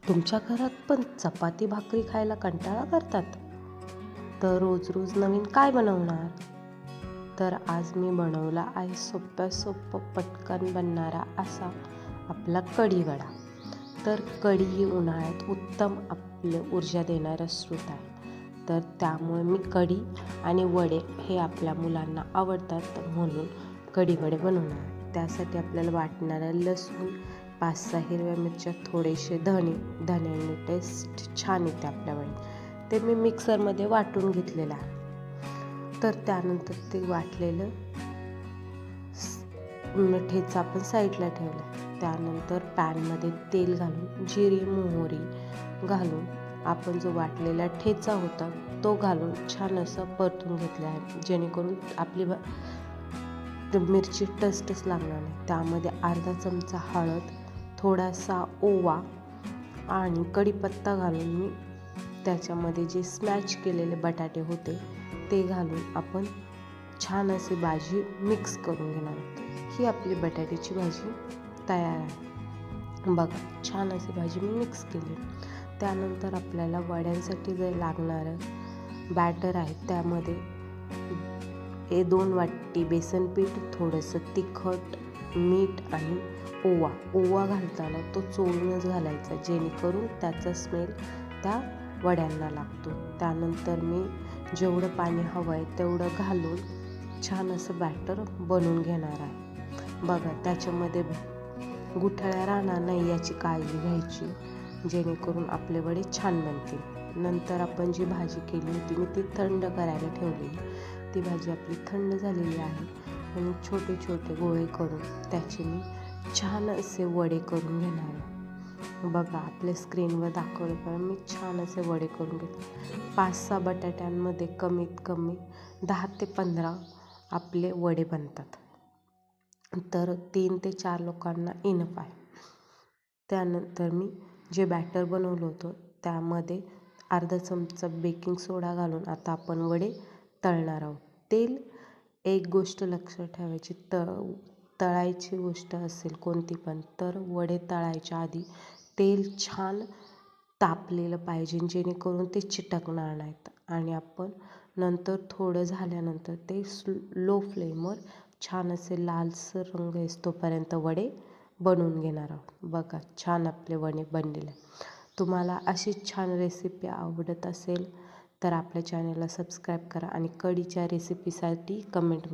तुमच्या घरात पण चपाती भाकरी खायला कंटाळा करतात? तर रोज रोज नवीन काय बनवणार? तर आज मी बनवला आहे सोपं पटकन बनणारा असा आपला कढी वडा. तर कढी ही उन्हाळ्यात उत्तम आपले ऊर्जा देणारा स्रोत आहे. तर त्यामुळे मी कढी आणि वडे हे आपल्या मुलांना आवडतात म्हणून कढी वडे बनवणार. त्यासाठी आपल्याला वाटणारा लसूण, 5-6 हिरव्या मिरच्या, थोडेसे धण्याने टेस्ट छान येते आपल्या वड्यात. ते मी मिक्सरमध्ये वाटून घेतलेलं आहे. तर त्यानंतर ते वाटलेलं ठेचा आपण साईडला ठेवला. त्यानंतर पॅनमध्ये तेल घालून जिरे मोहरी घालून आपण जो वाटलेला ठेचा होता तो घालून छान असं परतून घेतला आहे, जेणेकरून आपली मिरची टचटच लागणार नाही. त्यामध्ये अर्धा चमचा हळद, थोडासा ओवा आणि कढीपत्ता घालून मी त्याच्यामध्ये जे स्मॅश केलेले बटाटे होते ते घालून आपण छान अशी भाजी मिक्स करून घेणार आहोत. ही आपली बटाट्याची भाजी तयार आहे. बघा, छान अशी भाजी मी मिक्स केली. त्यानंतर आपल्याला वड्यांसाठी जे लागणारं बॅटर आहे त्यामध्ये 2 वाटी बेसन पीठ, थोडंसं तिखट, मीठ आणि ओवा घालताना तो चोळूनच घालायचा, जेणेकरून त्याचा स्मेल त्या वड्यांना लागतो. त्यानंतर मी जेवढं पाणी हवं आहे तेवढं घालून छान असं बॅटर बनवून घेणार आहे. बघा, त्याच्यामध्ये गुठळ्या राहणार नाही याची काळजी घ्यायची, जेणेकरून आपले वडे छान बनतील. नंतर आपण जी भाजी केली होती मी ती थंड करायला ठेवलेली. ती भाजी आपली थंड झालेली आहे आणि छोटे छोटे गोळे करून त्याचे मी छान असे वडे करून घेणार आहे. बघा, आपल्या स्क्रीनवर दाखवल्याप्रमाणे मी छान असे वडे करून घेतले. 5-6 बटाट्यांमध्ये कमीत कमी 10 ते 15 आपले वडे बनतात. तर 3 ते 4 लोकांना इनफ आहे. त्यानंतर मी जे बॅटर बनवलं होतं त्यामध्ये अर्धा चमचा बेकिंग सोडा घालून आता आपण वडे तळणार आहोत. एक गोष्ट लक्षात ठेवायची, तळायची गोष्ट असेल कोणती पण, तर वडे तळायच्या आधी तेल छान तापलेलं पाहिजे, जेणेकरून ते चिटकणार नाहीत. आणि आपण नंतर थोडं झाल्यानंतर ते लो फ्लेमवर छान असे लालसर रंग येतोपर्यंत वडे बनवून घेणार आहोत. बघा, छान आपले वडे बनलेले. तुम्हाला अशी छान रेसिपी आवडत असेल तर आपल्या चॅनलला सबस्क्राईब करा आणि कढीच्या रेसिपीसाठी कमेंट